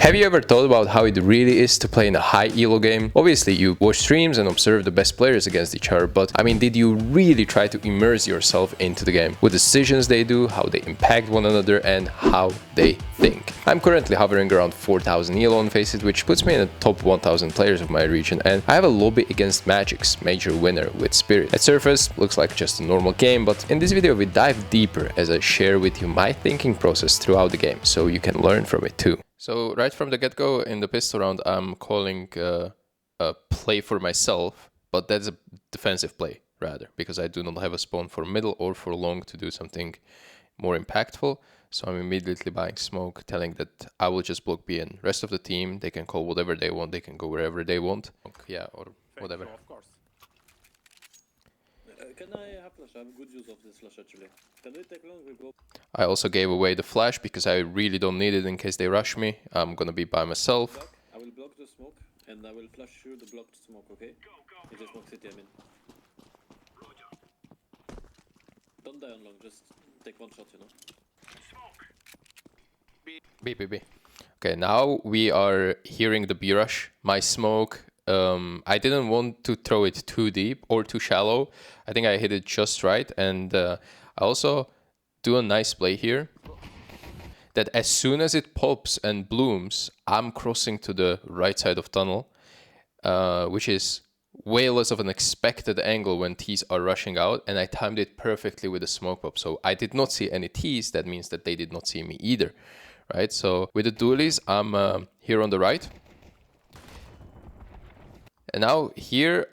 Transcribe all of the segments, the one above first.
Have you ever thought about how it really is to play in a high-elo game? Obviously, you watch streams and observe the best players against each other, but I mean, did you really try to immerse yourself into the game? What decisions they do, how they impact one another, and how they think. I'm currently hovering around 4000 elo on FACEIT, which puts me in the top 1000 players of my region, and I have a lobby against Magic's major winner with Spirit. At surface, looks like just a normal game, but in this video we dive deeper as I share with you my thinking process throughout the game, so you can learn from it too. So right from the get-go in the pistol round, I'm calling a play for myself, but that's a defensive play rather, because I do not have a spawn for middle or for long to do something more impactful. So I'm immediately buying smoke, telling that I will just block B, and rest of the team, they can call whatever they want, they can go wherever they want. Yeah, or whatever. Of course. Can I have flash? I have good use of this flash actually. Can we take long? We go. I also gave away the flash because I really don't need it in case they rush me. I'm gonna be by myself. I will block the smoke and I will flash you the blocked smoke, okay? If they smoke city, I mean. Don't die on long, just take one shot, you know? B. Okay, now we are hearing the B rush. My smoke, I didn't want to throw it too deep or too shallow. I think I hit it just right, and I also do a nice play here. That as soon as it pops and blooms, I'm crossing to the right side of tunnel, which is way less of an expected angle when T's are rushing out, and I timed it perfectly with the smoke pop. So I did not see any T's. That means that they did not see me either, right? So with the dualies, I'm here on the right. And now here,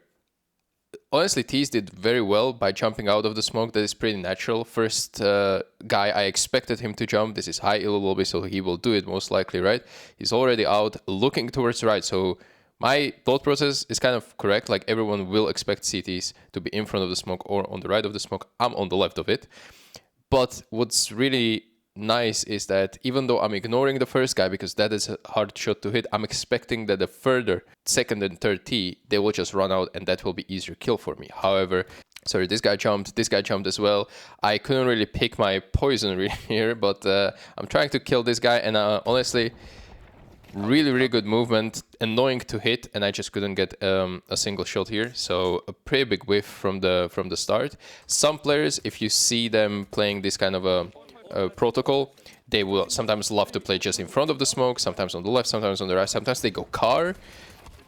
honestly, T's did very well by jumping out of the smoke. That is pretty natural. First guy, I expected him to jump. This is high-elo lobby, so he will do it most likely, right? He's already out, looking towards the right. So my thought process is kind of correct. Like, everyone will expect CTs to be in front of the smoke or on the right of the smoke. I'm on the left of it. But what's really nice is that even though I'm ignoring the first guy because that is a hard shot to hit, I'm expecting that the further second and third T, they will just run out and that will be easier kill for me. However, sorry, this guy jumped as well. I couldn't really pick my poison really here, but I'm trying to kill this guy, and honestly, really good movement, annoying to hit, and I just couldn't get a single shot here. So a pretty big whiff from the start. Some players, if you see them playing this kind of a protocol, they will sometimes love to play just in front of the smoke, sometimes on the left, sometimes on the right, sometimes they go car.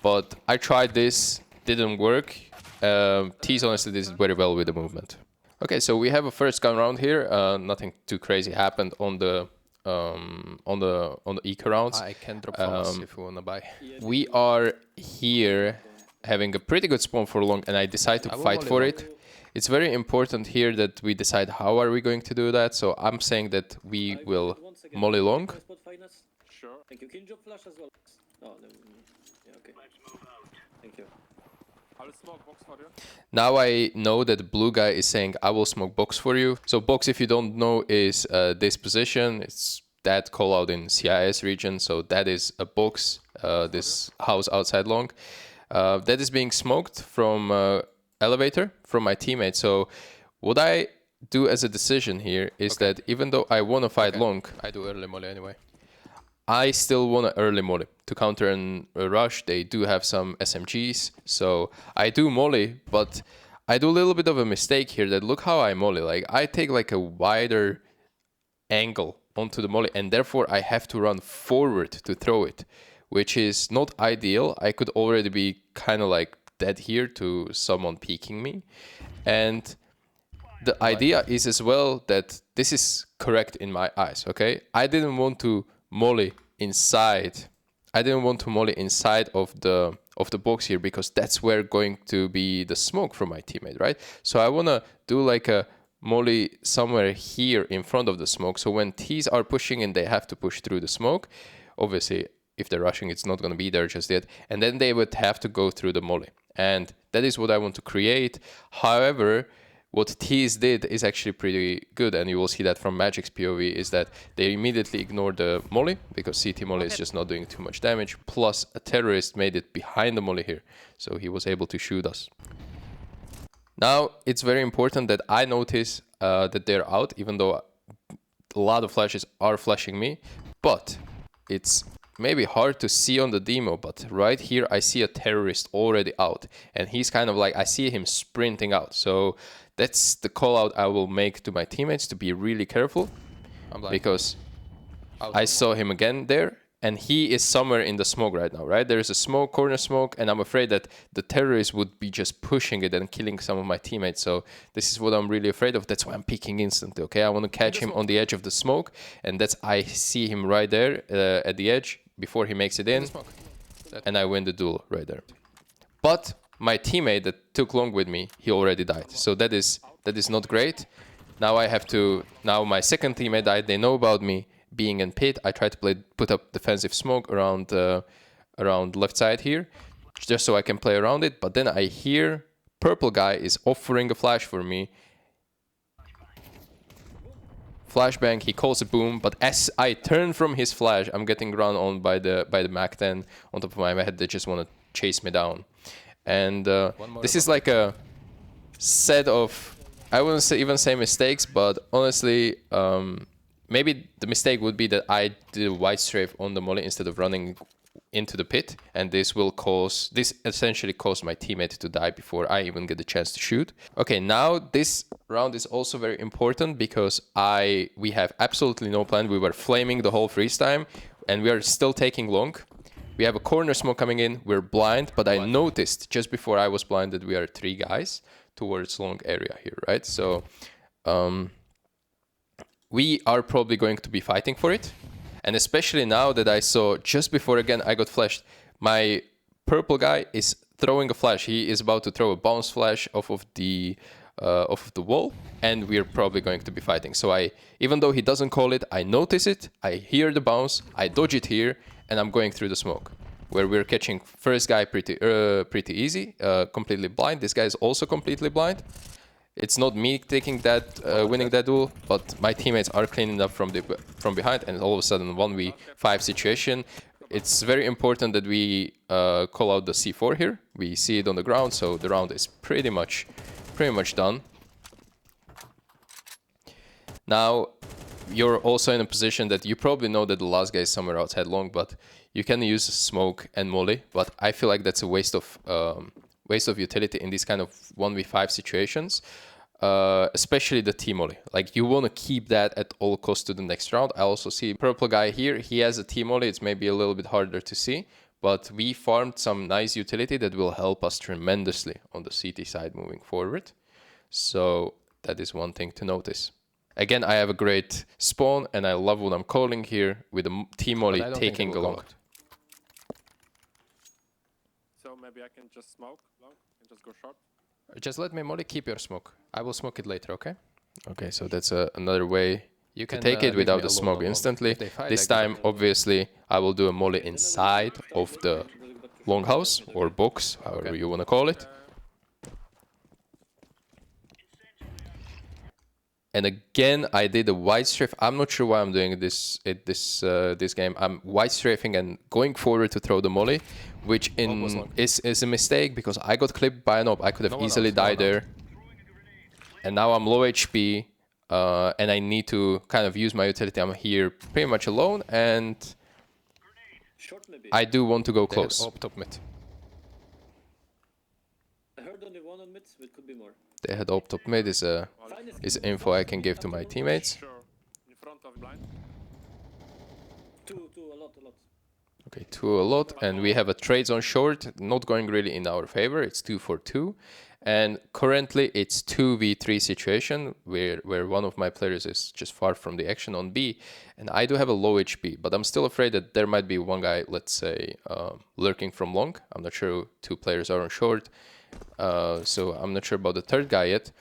But I tried this, didn't work. T's honestly did very well with the movement. Okay, so we have a first gun round here. Nothing too crazy happened on the eco rounds. I can drop funds if you wanna buy. We are here having a pretty good spawn for long, and I decide to fight for it. It's very important here that we decide how are we going to do that. So I'm saying that we will molly long. Sure. Thank you. Can you drop flash as well? Oh, no. Yeah, okay. Thank you. I will smoke box for you. Now I know that the blue guy is saying I will smoke box for you. So box, if you don't know, is this position. It's that call out in CIS region. So that is a box, this house outside long. That is being smoked from elevator from my teammate. So what I do as a decision here is that even though I want to fight long, I do early molly anyway. I still want to early molly to counter a rush. They do have some SMGs, so I do molly, but I do a little bit of a mistake here. That look how I molly. Like, I take like a wider angle onto the molly, and therefore I have to run forward to throw it, which is not ideal. I could already be kind of like dead here to someone peeking me, and the idea is as well that this is correct in my eyes. Okay, I didn't want to molly inside. I didn't want to molly inside of the box here because that's where going to be the smoke from my teammate, right? So I want to do like a molly somewhere here in front of the smoke, so when T's are pushing in, they have to push through the smoke. Obviously, if they're rushing, it's not going to be there just yet, and then they would have to go through the molly, and that is what I want to create. However, what T's did is actually pretty good, and you will see that from Magic's POV, is that they immediately ignored the molly because CT molly is just not doing too much damage, plus a terrorist made it behind the molly here, so he was able to shoot us. Now, it's very important that I notice that they're out, even though a lot of flashes are flashing me, but it's maybe hard to see on the demo, but right here I see a terrorist already out, and he's kind of like, I see him sprinting out. So that's the call out I will make to my teammates, to be really careful, because I saw him again there, and he is somewhere in the smoke right now, right? There is a smoke, corner smoke, and I'm afraid that the terrorist would be just pushing it and killing some of my teammates. So this is what I'm really afraid of. That's why I'm peeking instantly, okay? I want to catch him on the edge of the smoke, and I see him right there at the edge before he makes it in, and I win the duel right there. But my teammate that took long with me, he already died. So that is not great. Now now my second teammate died. They know about me being in pit. I try to put up defensive smoke around left side here, just so I can play around it. But then I hear purple guy is offering a flash for me. Flashbang, he calls a boom, but as I turn from his flash, I'm getting run on by the MAC-10 on top of my head. They just want to chase me down. And this is like a set of, I wouldn't even say mistakes, but honestly, maybe the mistake would be that I did a wide strafe on the molly instead of running into the pit, and this essentially caused my teammate to die before I even get the chance to shoot. Okay, now this round is also very important because we have absolutely no plan. We were flaming the whole freeze time, and we are still taking long. We have a corner smoke coming in. We're blind, but I noticed just before I was blind that we are 3 guys towards long area here, right? So we are probably going to be fighting for it. And especially now that I saw just before, again, I got flashed, my purple guy is throwing a flash. He is about to throw a bounce flash off of the wall, and we're probably going to be fighting. So even though he doesn't call it, I notice it, I hear the bounce, I dodge it here, and I'm going through the smoke, where we're catching first guy pretty easy, completely blind. This guy is also completely blind. It's not me taking that, winning that duel, but my teammates are cleaning up from behind, and all of a sudden 1v5 situation. It's very important that we call out the C4 here. We see it on the ground, so the round is pretty much done. Now, you're also in a position that you probably know that the last guy is somewhere outside long, but you can use smoke and molly, but I feel like that's a waste of utility in these kind of 1v5 situations, especially the T-molly. Like, you want to keep that at all costs to the next round. I also see purple guy here. He has a T-molly. It's maybe a little bit harder to see, but we farmed some nice utility that will help us tremendously on the CT side moving forward. So that is one thing to notice. Again, I have a great spawn, and I love what I'm calling here with a T-molly taking along. So maybe I can just smoke long and just go short. Just let me molly, keep your smoke. I will smoke it later, okay? Okay, so that's another way you can take it without the smoke instantly. This time, obviously, I will do a molly inside of the longhouse or box, however you want to call it. And again, I did a wide strafe. I'm not sure why I'm doing this game. I'm wide strafing and going forward to throw the molly, which is a mistake because I got clipped by an op. I could have easily died there. And now I'm low HP, and I need to kind of use my utility. I'm here pretty much alone, and I do want to go close. Top mid. I heard only one on mid, so it could be more. They had op top mid is info I can give to my teammates. In front of blind. Two, a lot. Okay, 2 a lot, and we have a trade zone short, not going really in our favor. It's 2 for 2, and currently it's 2v3 situation where one of my players is just far from the action on B, and I do have a low HP, but I'm still afraid that there might be one guy, let's say, lurking from long. I'm not sure 2 players are on short, so I'm not sure about the third guy yet.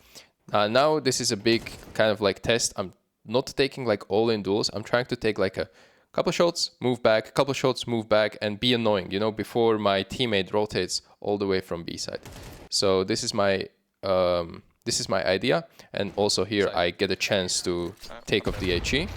Now this is a big kind of like test. I'm not taking like all-in duels. I'm trying to take like a couple shots, move back, couple shots, move back, and be annoying, you know, before my teammate rotates all the way from B side. So this is my idea, and also here I get a chance to take off the HE.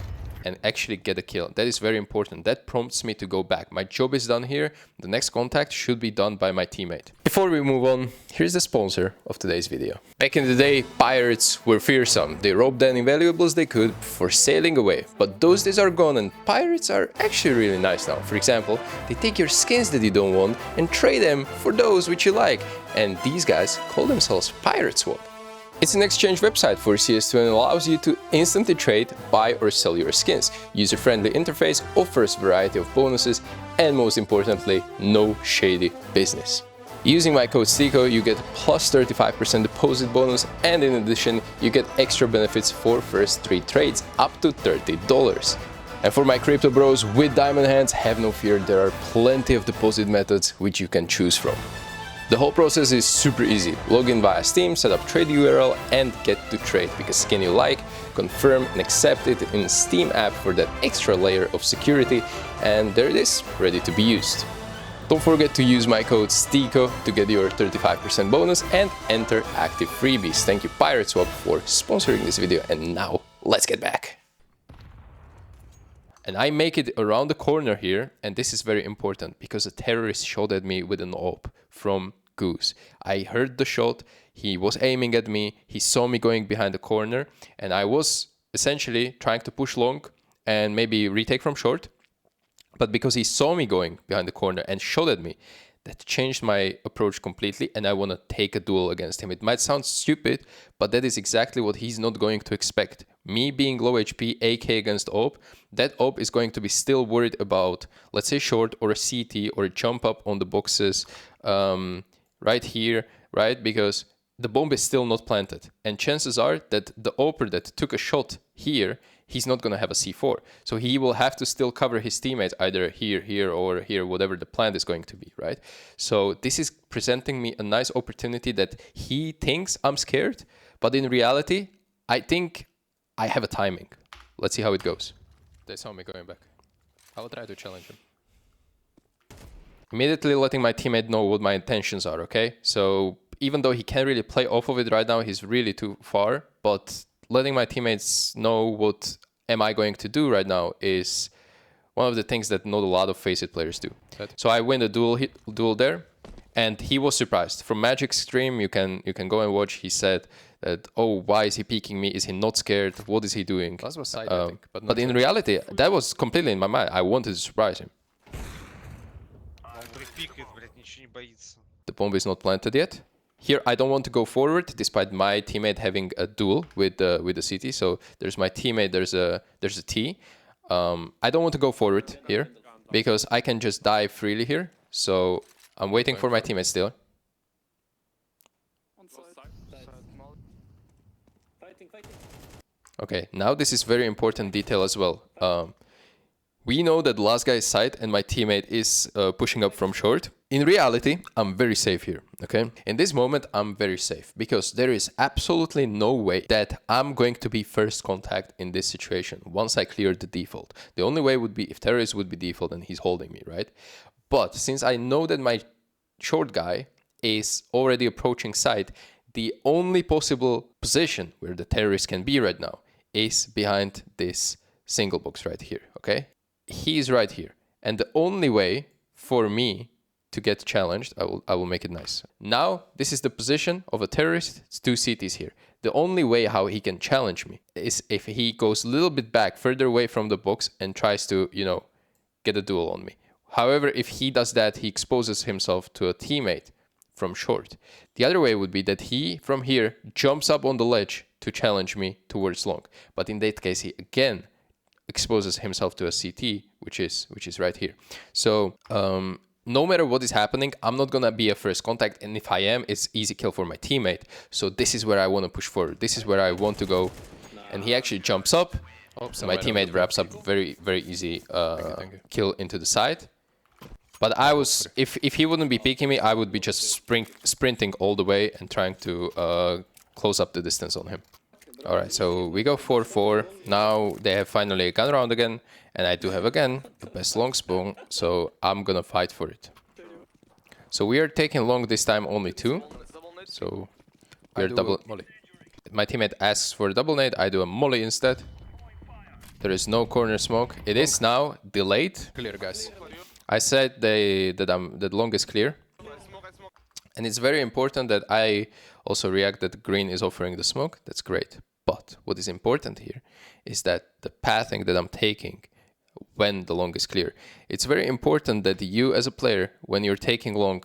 and actually get a kill. That is very important. That prompts me to go back. My job is done here. The next contact should be done by my teammate. Before we move on, here's the sponsor of today's video. Back in the day, pirates were fearsome. They robbed any valuables they could before sailing away. But those days are gone and pirates are actually really nice now. For example, they take your skins that you don't want and trade them for those which you like. And these guys call themselves Pirate Swap. It's an exchange website for CS2 and allows you to instantly trade, buy or sell your skins. User-friendly interface, offers variety of bonuses, and most importantly, no shady business. Using my code STYKO, you get plus 35% deposit bonus, and in addition, you get extra benefits for first 3 trades up to $30. And for my crypto bros with diamond hands, have no fear, there are plenty of deposit methods which you can choose from. The whole process is super easy. Log in via Steam, set up trade URL and get to trade. Pick a skin you like, confirm and accept it in Steam app for that extra layer of security, and there it is, ready to be used. Don't forget to use my code STYKO to get your 35% bonus and enter active freebies. Thank you Pirate Swap for sponsoring this video, and now let's get back. And I make it around the corner here, and this is very important because a terrorist shot at me with an AWP from Goose. I heard the shot, he was aiming at me, he saw me going behind the corner, and I was essentially trying to push long and maybe retake from short. But because he saw me going behind the corner and shot at me, that changed my approach completely, and I want to take a duel against him. It might sound stupid, but that is exactly what he's not going to expect. Me being low HP, AK against AWP, that AWP is going to be still worried about, let's say, short or a CT or a jump up on the boxes right here, right? Because the bomb is still not planted. And chances are that the AWPer that took a shot here, he's not going to have a C4. So he will have to still cover his teammates either here, here, or here, whatever the plan is going to be, right? So this is presenting me a nice opportunity that he thinks I'm scared, but in reality, I think I have a timing. Let's see how it goes. They saw me going back. I will try to challenge him. Immediately letting my teammate know what my intentions are, okay? So even though he can't really play off of it right now, he's really too far, but letting my teammates know what am I going to do right now is one of the things that not a lot of FACEIT players do. Right. So I win the duel there, and he was surprised. From Magic's stream, you can go and watch. He said that, oh, why is he peeking me? Is he not scared? What is he doing? That was side, I think, but in reality, that was completely in my mind. I wanted to surprise him. The bomb is not planted yet. Here, I don't want to go forward, despite my teammate having a duel with the CT. So there's my teammate, there's a T. I don't want to go forward here, because I can just die freely here. So I'm waiting for my teammate still. Okay, now this is very important detail as well. We know that the last guy is side and my teammate is pushing up from short. In reality, I'm very safe here, okay? In this moment, I'm very safe because there is absolutely no way that I'm going to be first contact in this situation once I clear the default. The only way would be if terrorist would be default and he's holding me, right? But since I know that my short guy is already approaching side, the only possible position where the terrorist can be right now is behind this single box right here, okay? He is right here. And the only way for me to get challenged, I will make it nice. Now, this is the position of a terrorist. It's 2 CTs here. The only way how he can challenge me is if he goes a little bit back, further away from the box and tries to, you know, get a duel on me. However, if he does that, he exposes himself to a teammate from short. The other way would be that he, from here, jumps up on the ledge to challenge me towards long. But in that case, he again exposes himself to a CT, which is right here. So, no matter what is happening, I'm not gonna be a first contact, and if I am, it's easy kill for my teammate. So this is where I want to push forward. This is where I want to go. And he actually jumps up. So my teammate wraps up very, very easy kill into the side. But I was, if he wouldn't be peeking me, I would be just sprinting all the way and trying to close up the distance on him. All right, so we go 4-4. Now they have finally a gun round again, and I do have again the best long spawn, so I'm gonna fight for it. So we are taking long this time, only 2. So we are double. My teammate asks for a double nade. I do a molly instead. There is no corner smoke. It is now delayed. Clear, guys. I said that long is clear. And it's very important that I also react that green is offering the smoke. That's great. But what is important here is that the pathing that I'm taking when the long is clear. It's very important that you as a player, when you're taking long,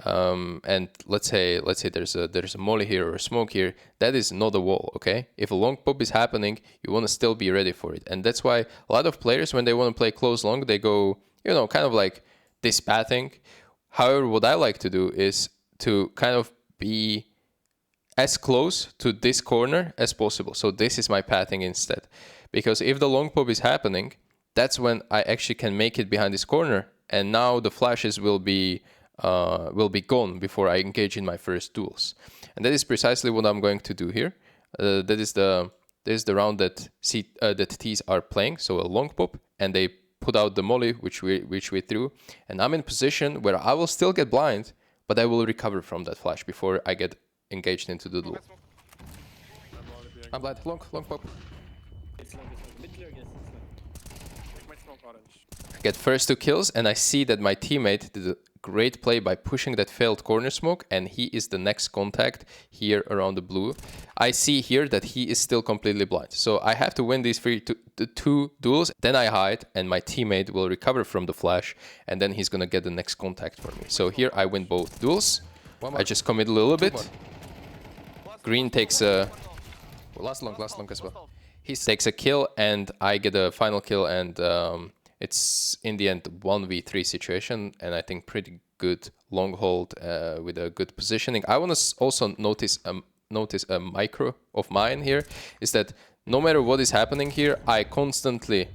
and let's say there's a molly here or a smoke here, that is not a wall, okay? If a long pop is happening, you want to still be ready for it. And that's why a lot of players, when they want to play close long, they go, you know, kind of like this pathing. However, what I like to do is to kind of be as close to this corner as possible. So this is my pathing instead. Because if the long pop is happening, that's when I actually can make it behind this corner. And now the flashes will be gone before I engage in my first duels. And that is precisely what I'm going to do here. That is the round that T's are playing. So a long pop, and they put out the molly, which we threw. And I'm in position where I will still get blind, but I will recover from that flash before I get engaged into the duel. I'm blind. Long pop. It's long. Mid clear, yes. It's long. I get first 2 kills, and I see that my teammate did a great play by pushing that failed corner smoke, and he is the next contact here around the blue. I see here that he is still completely blind. So I have to win these 2 duels, then I hide, and my teammate will recover from the flash, and then he's gonna get the next contact for me. So here I win both duels. I just commit a little bit. Green takes a... Last long as well. He takes a kill, and I get a final kill, and it's in the end 1v3 situation, and I think pretty good long hold with a good positioning. I want to also notice a micro of mine here, is that no matter what is happening here, I constantly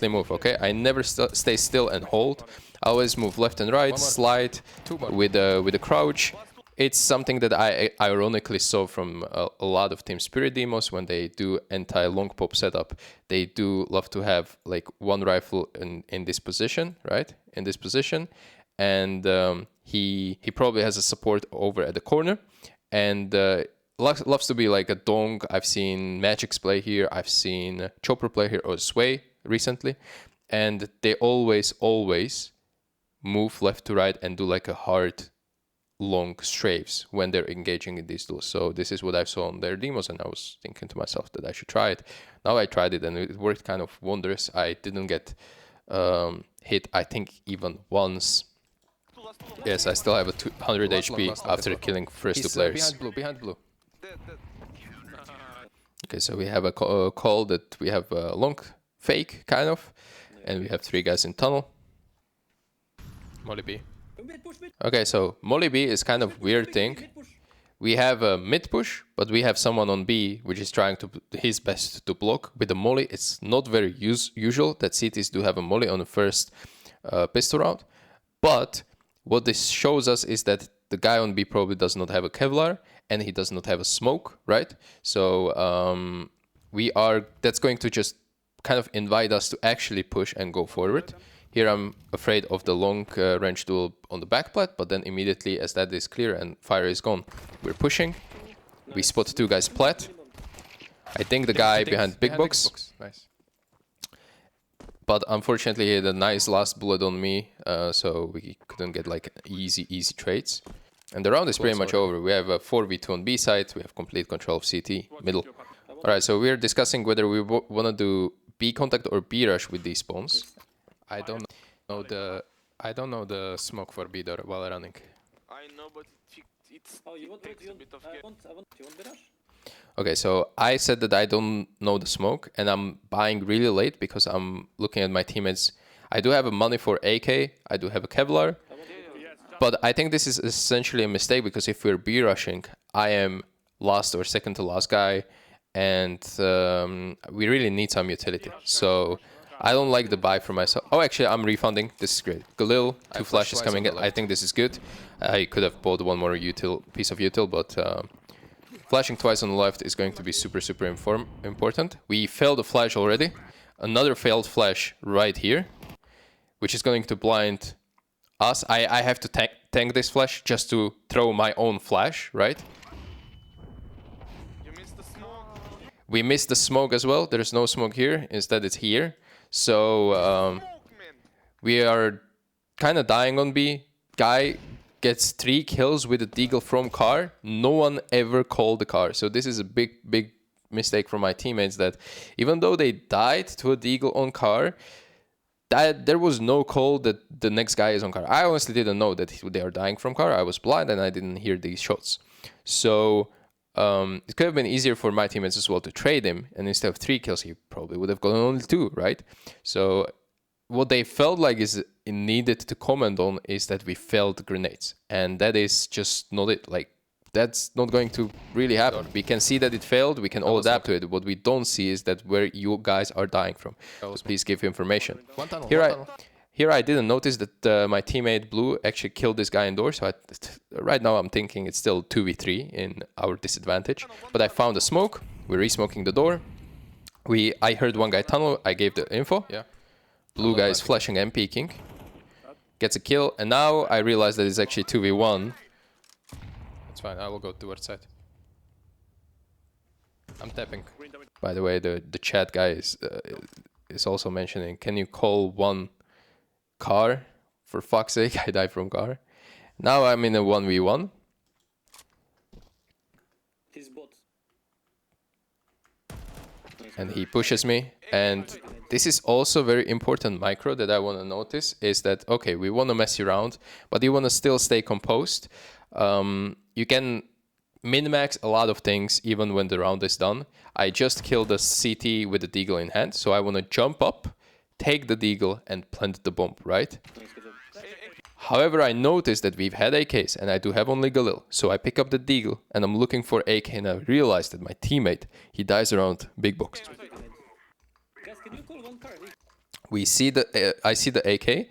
move, okay? I never stay still and hold. I always move left and right, slide with a crouch. It's something that I ironically saw from a lot of Team Spirit demos when they do anti-long pop setup. They do love to have like one rifle in this position, right? In this position. And he probably has a support over at the corner. And loves to be like a dong. I've seen Magic's play here. I've seen Chopper play here, or Sway recently. And they always move left to right and do like a hard long strafes when they're engaging in these duels. So this is what I saw on their demos, and I was thinking to myself that I should try it. Now I tried it, and it worked kind of wondrous. I didn't get hit, I think, even once. Yes, I still have a 200 HP after killing first 2 players. Behind blue. Okay, so we have a call that we have a long fake, kind of, and we have 3 guys in tunnel. Molly B. Okay, so Molly B is kind of weird thing. We have a mid push, but we have someone on B which is trying to his best to block with a molly. It's not very usual that CTs do have a molly on the first pistol round, but what this shows us is that the guy on B probably does not have a Kevlar, and he does not have a smoke, right? So that's going to just kind of invite us to actually push and go forward. Here I'm afraid of the long range duel on the back plat, but then immediately as that is clear and fire is gone, we're pushing. We spot 2 guys plat. I think the guy behind big box. Nice. But unfortunately he had a nice last bullet on me, so we couldn't get like easy trades. And the round is pretty much over. We have a 4v2 on B side. We have complete control of CT, middle. Alright, so we're discussing whether we want to do B contact or B rush with these spawns. I don't know the smoke for B door while running. I know, but it's you want B rush? Okay, so I said that I don't know the smoke, and I'm buying really late because I'm looking at my teammates. I do have a money for AK, I do have a Kevlar, but I think this is essentially a mistake because if we're B rushing, I am last or second to last guy, and we really need some utility. So I don't like the buy for myself. Oh, actually, I'm refunding. This is great. Galil, 2 flashes coming in. I think this is good. I could have bought one more piece of util, but flashing twice on the left is going to be super important. We failed a flash already. Another failed flash right here, which is going to blind us. I have to tank this flash just to throw my own flash, right? You missed the smoke. We missed the smoke as well. There's no smoke here. Instead, it's here. So we are kind of dying on B. Guy gets 3 kills with a deagle from car. No one ever called the car. So this is a big mistake from my teammates, that even though they died to a deagle on car, that there was no call that the next guy is on car. I honestly didn't know that they are dying from car. I was blind and I didn't hear these shots. So it could have been easier for my teammates as well to trade him, and instead of 3 kills, he probably would have gotten only 2, right? So what they felt like is needed to comment on is that we failed grenades, and that is just not it. Like, that's not going to really happen. We can see that it failed, we can all adapt to it. What we don't see is that where you guys are dying from. So please give information. Here I didn't notice that my teammate Blue actually killed this guy indoors, so right now I'm thinking it's still 2v3 in our disadvantage. But I found a smoke, we're re-smoking the door. I heard one guy tunnel, I gave the info. Yeah. Blue guy is flashing and peeking. Gets a kill, and now I realize that it's actually 2v1. It's fine, I will go towards side. I'm tapping. By the way, the chat guy is also mentioning, can you call one car? For fuck's sake, I died from car. Now I'm in a 1v1. He's bot. And he pushes me. And this is also very important micro that I want to notice, is that, okay, we want to mess around, but you want to still stay composed. You can min-max a lot of things even when the round is done. I just killed a CT with the deagle in hand, so I want to jump up, take the deagle, and plant the bomb, right? However, I noticed that we've had AKs, and I do have only Galil, so I pick up the deagle, and I'm looking for AK, and I realize that my teammate, he dies around big box. Guys, can you call one car? We see I see the AK,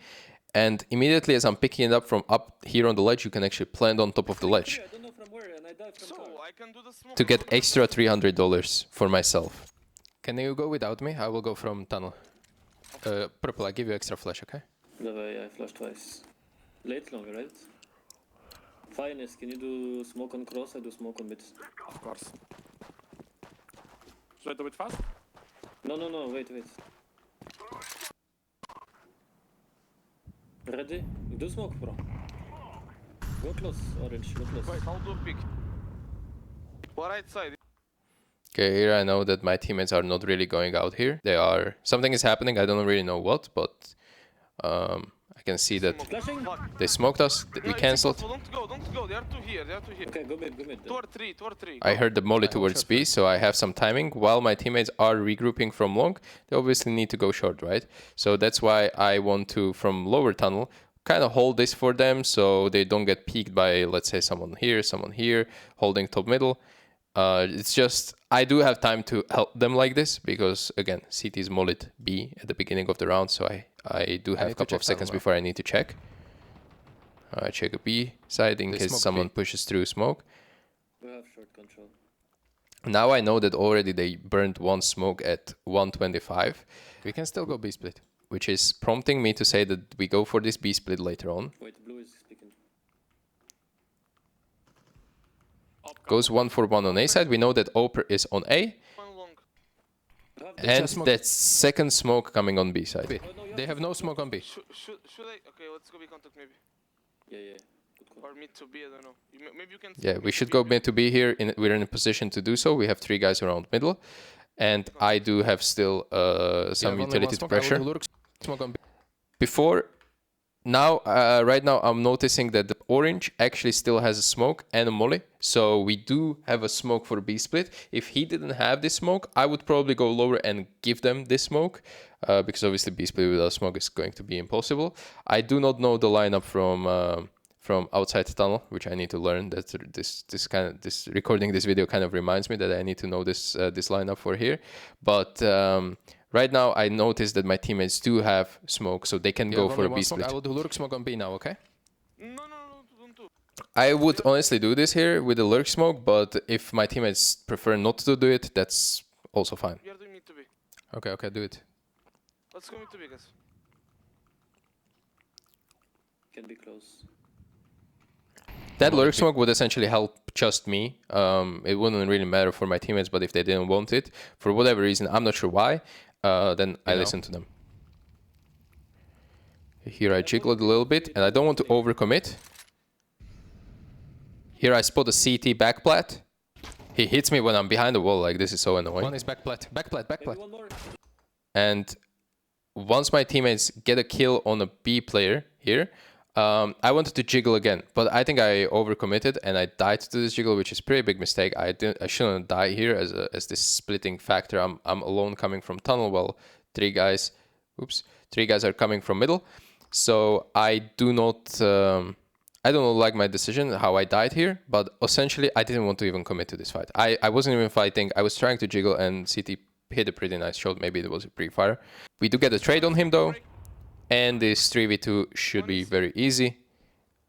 and immediately as I'm picking it up from up here on the ledge, you can actually plant on top of the ledge. I don't know from where, and I died from car. To get extra $300 for myself. Can you go without me? I will go from tunnel. Purple, I give you extra flash, okay? No way, I flashed twice. Late longer, right? Finest, can you do smoke on cross? I do smoke on mid. Of course. Should I do it fast? No, wait. Ready? Do smoke, bro. Go close, orange, go close. Wait, I'll do a pick. Right side. Okay, here I know that my teammates are not really going out here. Something is happening, I don't really know what, but I can see that Flashing! they smoked us, we cancelled. Don't go, they are two here, Okay, go mid. Two or three. I heard the molly towards B, so I have some timing. While my teammates are regrouping from long, they obviously need to go short, right? So that's why I want to, from lower tunnel, kind of hold this for them so they don't get peeked by, let's say, someone here, holding top middle. It's just, I do have time to help them like this because, again, CT is mollied B at the beginning of the round, so I do have a couple of seconds before I need to check. I check a B side in case someone pushes through smoke. We have short control. Now I know that already they burned one smoke at 125. We can still go B split, which is prompting me to say that we go for this B split later on. Wait, blue is speaking. Goes 1 for 1 on A side. We know that Oper is on A. One long. And that second smoke coming on B side. They have no smoke on B. Should I? Okay, let's go B contact maybe. Yeah. Good call. Or mid to B, I don't know. Maybe you can. Yeah, we should go mid to B here. We're in a position to do so. We have 3 guys around middle. And I do have still some utility to pressure. Right now I'm noticing that the orange actually still has a smoke and a molly. So we do have a smoke for B split. If he didn't have this smoke, I would probably go lower and give them this smoke. Because obviously B split without smoke is going to be impossible. I do not know the lineup from outside the tunnel, which I need to learn. That this recording this video kind of reminds me that I need to know this lineup for here. But right now I noticed that my teammates do have smoke, so they can go for a B split. I will do lurk smoke on B now, okay? No, don't do. I would honestly do this here with the lurk smoke, but if my teammates prefer not to do it, that's also fine. We are doing mid to B. Okay, do it. Let's go mid to B, guys. Can be close. That lurk smoke would essentially help just me, it wouldn't really matter for my teammates, but if they didn't want it, for whatever reason, I'm not sure why, then I listen to them. Here I jiggled a little bit, and I don't want to overcommit. Here I spot a CT backplat. He hits me when I'm behind the wall, like this is so annoying. One is backplat, backplat. One more. And once my teammates get a kill on a B player here, I wanted to jiggle again, but I think I overcommitted and I died to this jiggle, which is a pretty big mistake. I shouldn't die here as this splitting factor. I'm alone coming from tunnel while three guys are coming from middle. So I do not like my decision how I died here, but essentially I didn't want to even commit to this fight. I wasn't even fighting. I was trying to jiggle and CT hit a pretty nice shot. Maybe it was a pre-fire. We do get a trade on him though. And this 3v2 should be very easy.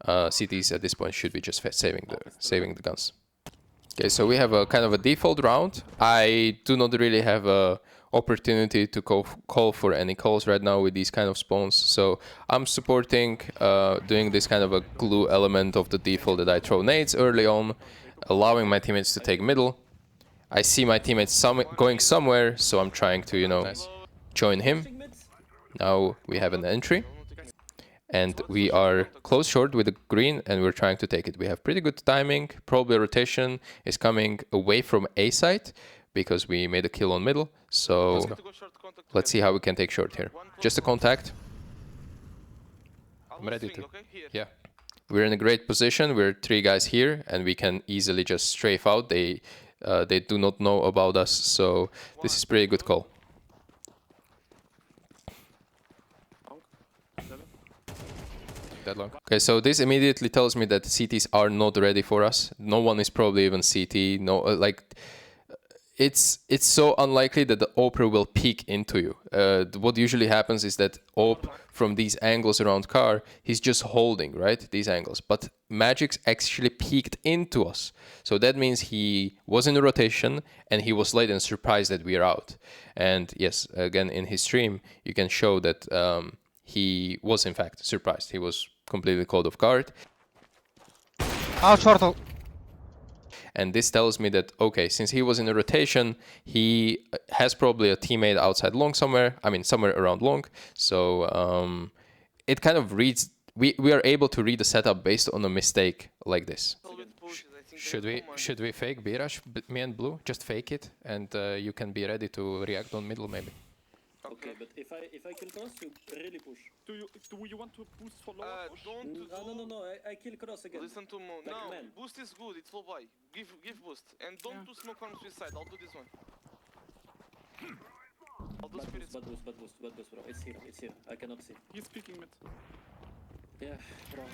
CTs at this point should be just saving the guns. Okay, so we have a kind of a default round. I do not really have a opportunity to call for any calls right now with these kind of spawns. So I'm supporting doing this kind of a glue element of the default that I throw nades early on, allowing my teammates to take middle. I see my teammates going somewhere, so I'm trying to, you know, join him. Now we have an entry, and we are close short with the green, and we're trying to take it. We have pretty good timing. Probably rotation is coming away from A site because we made a kill on middle. So let's see how we can take short here. Just a contact. I'm ready to. Yeah. We're in a great position. We're three guys here, and we can easily just strafe out. They do not know about us, so this is pretty good call. Okay, so this immediately tells me that CTs are not ready for us. No one is probably even CT. No, it's so unlikely that the AWPer will peek into you. What usually happens is that AWP from these angles around car, he's just holding, right? These angles. But Magix actually peeked into us. So that means he was in a rotation and he was late and surprised that we are out. And yes, again, in his stream, you can show that he was in fact surprised. He was completely caught off guard. Out short. And this tells me that, okay, since he was in a rotation, he has probably a teammate outside long somewhere. I mean, somewhere around long. So it kind of reads, we are able to read the setup based on a mistake like this. Should we fake B-rush, me and blue? Just fake it, and you can be ready to react on middle maybe. Okay, but if I kill cross, you really push. Do you want to boost for lower push? No, I kill cross again. Listen to Mo. Like No, man. boost is good. It's full buy. Give boost and don't do smoke on suicide. I'll do this one. I'll do spirits. Bad boost, bro. It's here. I cannot see. He's peeking mid. Yeah, bro.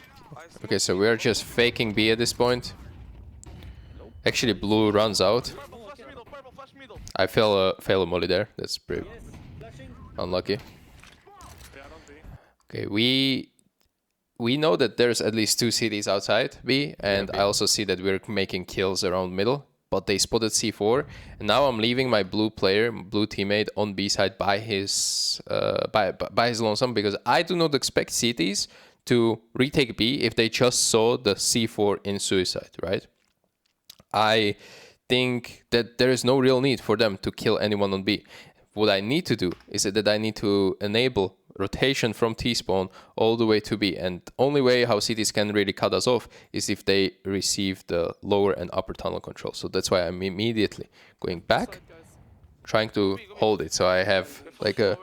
Okay, so we are just faking B at this point. Actually, blue runs out. Purple flash middle. I fail a molly there. That's pretty Yes, flashing. unlucky. They are on B. Okay, we know that there's at least two CTs outside B, and I also see that we're making kills around middle, but they spotted C4, and now I'm leaving my blue teammate on B side by his lonesome, because I do not expect CTs to retake B if they just saw the C4 in suicide, right? I think that there is no real need for them to kill anyone on B. What I need to do is that I need to enable rotation from T-spawn all the way to B. And only way how CTs can really cut us off is if they receive the lower and upper tunnel control. So that's why I'm immediately going back, trying to hold it. So I have like a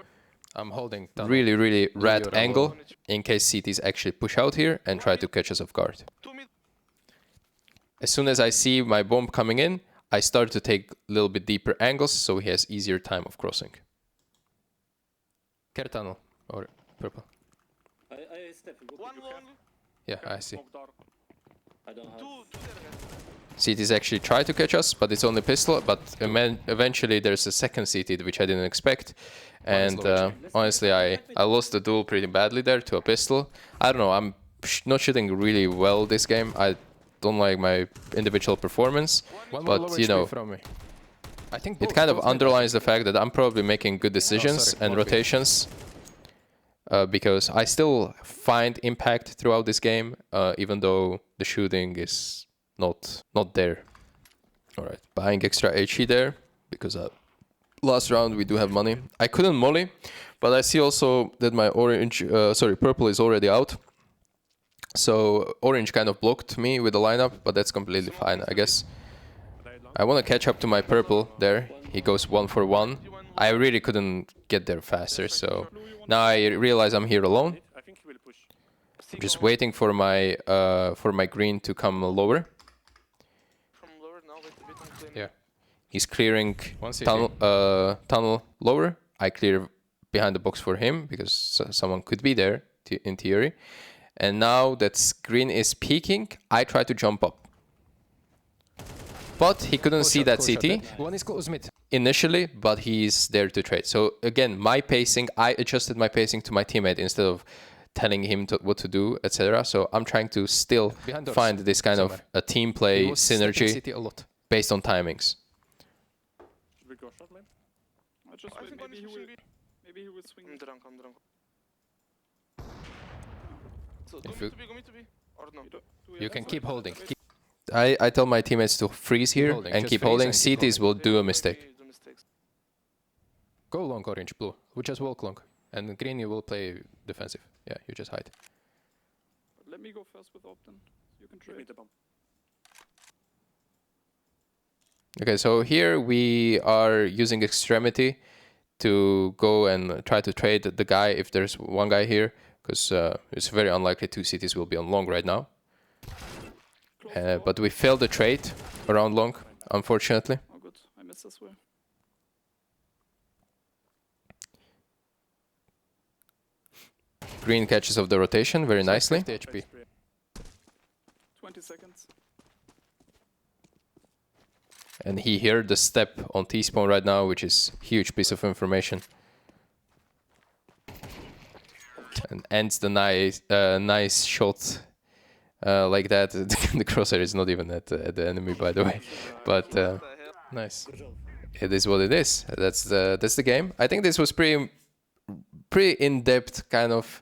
I'm holding tunnel. really rat Your angle in case CTs actually push out here and try to catch us off guard. As soon as I see my bomb coming in, I start to take a little bit deeper angles, so he has easier time of crossing. Care tunnel or purple. I step. One long. Yeah, I see. Smoke door. I don't have. Two there. CTs actually try to catch us, but it's only pistol. But eventually there's a second CT, which I didn't expect. And honestly, I lost the duel pretty badly there to a pistol. I don't know, I'm not shooting really well this game. I don't like my individual performance, but you know, from me. I think it kind of underlines the fact that I'm probably making good decisions and rotations, because I still find impact throughout this game, even though the shooting is not there. All right, buying extra HE there because last round we do have money. I couldn't molly, but I see also that my purple is already out. So orange kind of blocked me with the lineup, but that's completely fine, I guess. I want to catch up to my purple there. He goes 1 for 1. I really couldn't get there faster, so now I realize I'm here alone. I think he will push. I'm just waiting for my green to come lower. From lower now, wait a bit on clean. Yeah. He's clearing One CT. tunnel lower. I clear behind the box for him because someone could be there in theory. And now that green is peeking, I try to jump up. But he couldn't see that CT One is close mid. initially, but he's there to trade. So again, my pacing, I adjusted my pacing to my teammate instead of telling him what to do, etc. So I'm trying to still Behind doors, find this kind of a team play He was stepping synergy CT a lot. based on timings. Should we go short lane? I just I wait. think one is Maybe pushing B. he will swing. I'm drunk. So If go you- mid to B, or no? Do we You have can that? keep holding. I tell my teammates to freeze here holding, and just keep freeze holding. and keep CTs will do a mistake. Maybe do mistakes. Go long, orange, blue. We just walk long. And green, you will play defensive. Yeah, you just hide. Let me go first with Optin. You can trade. The bomb. Okay, so here we are using extremity to go and try to trade the guy if there's one guy here, because it's very unlikely 2 cities will be on long right now. But we failed the trade around long, unfortunately. Oh, good. I missed as well. Green catches of the rotation very nicely. 50 HP. 20 seconds. And he heard the step on T-spawn right now, which is huge piece of information. And ends the nice shot like that. The crosshair is not even at the enemy, by the way. But What the hell? nice. It is what it is. That's the game. I think this was pretty in-depth kind of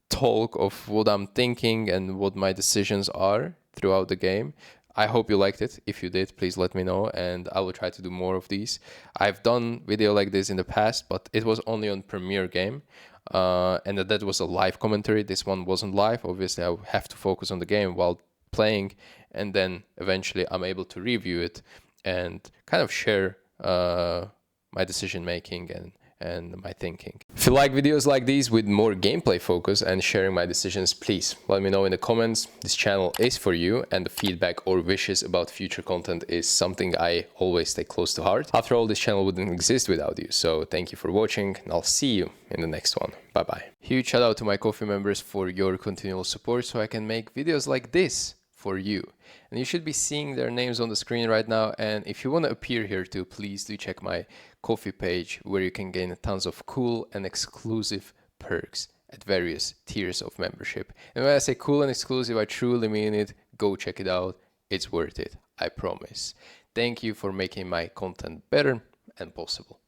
talk of what I'm thinking and what my decisions are throughout the game. I hope you liked it. If you did, please let me know, and I will try to do more of these. I've done video like this in the past, but it was only on Premiere game, and that was a live commentary. This one wasn't live. Obviously, I have to focus on the game while playing, and then eventually I'm able to review it and kind of share my decision making and my thinking. If you like videos like these with more gameplay focus and sharing my decisions, please let me know in the comments. This channel is for you, and the feedback or wishes about future content is something I always take close to heart. After all, this channel wouldn't exist without you. So thank you for watching, and I'll see you in the next one. Bye bye. Huge shout out to my Ko-fi members for your continual support so I can make videos like this for you. And you should be seeing their names on the screen right now. And if you want to appear here too, please do check my Ko-fi page, where you can gain tons of cool and exclusive perks at various tiers of membership. And when I say cool and exclusive, I truly mean it. Go check it out. It's worth it. I promise. Thank you for making my content better and possible.